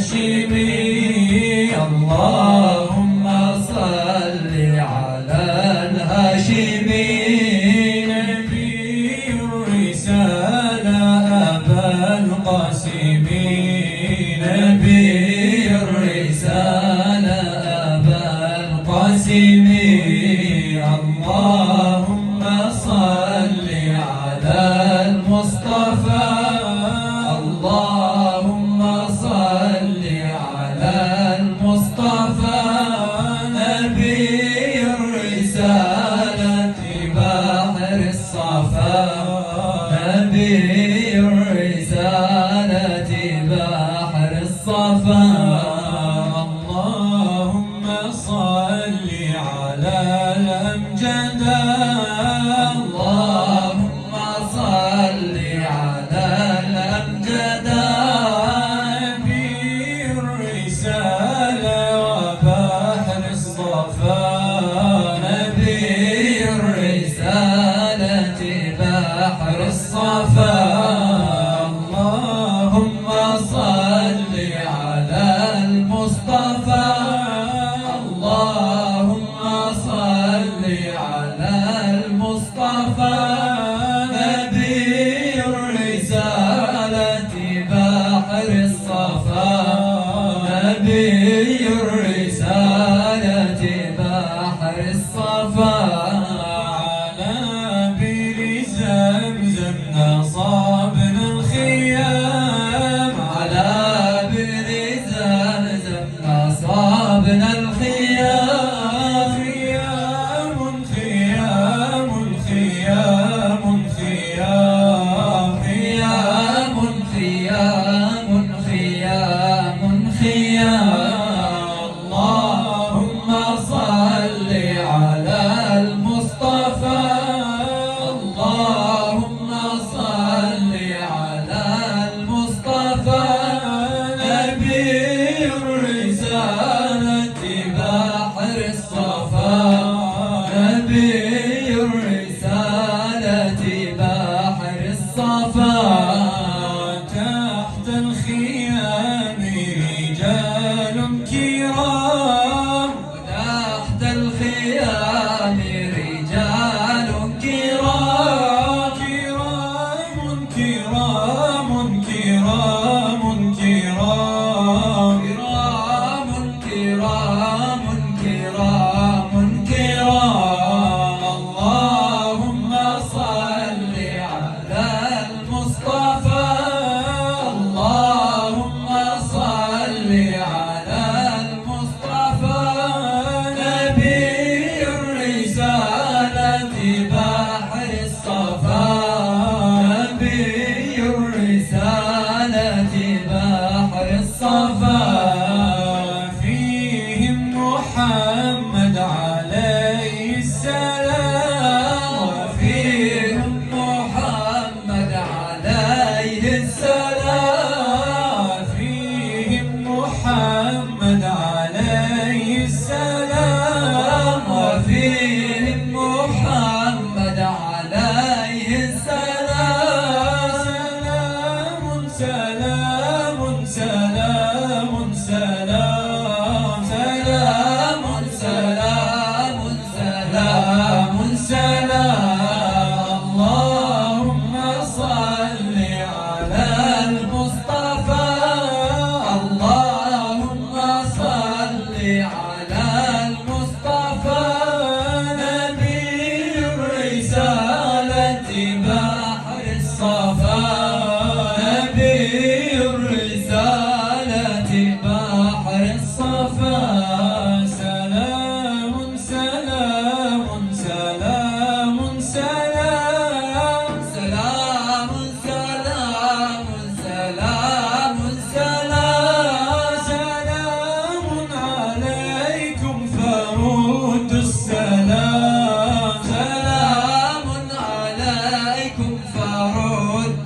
الهاشمي اللهم صل على الهاشمي نبي الرسالة أبا القاسم نبي الرسالة أبا القاسم اللهم صل على المصطفى اللهم صل على المصطفى نبي الرسالة بحر الصفا نبي الرسالة بحر الصفا اللهم صل على الأمجد اللهم صل على الأمجد نبي الرسالة وبحر الصفا نبي الرسالة بحر الصفا اللهم صل على المصطفى اللهم صل على المصطفى نبي الرسالة بحر الصفا نبي الرسالة بحر الصفا على بئر زمزم نصبنا الخيام على بئر زمزم نصبنا الخيام خيام خيام خيام خيام خيام خيام خيام خيام اللهم صل على المصطفى اللهم صل على المصطفى نبي الرسالة بحر الصفا نبي الرسالة بحر الصفا تحت الخيام رجال كرام تحت الخيام رجال كرام كرام كرام كرام كرام كرام كرام كرام اللهم صل على المصطفى اللهم صل على المصطفى نبي الرسالة بحر الصفا نبي الرسالة بحر الصفا فيهم محمد عليه السلام وفيهم محمد عليه السلام فيهم محمد عليه السلام وفيهم محمد عليه السلام سلام سلام سلام سلام سلام سلام سلام اللهم صل على المصطفى اللهم صل على المصطفى نبي الرسالة بحر الصفا نبي الرسالة بحر الصفا سلام سلام سلام سلام سلام سلام سلام سلام سلام عليكم فرود السلام سلام عليكم فرود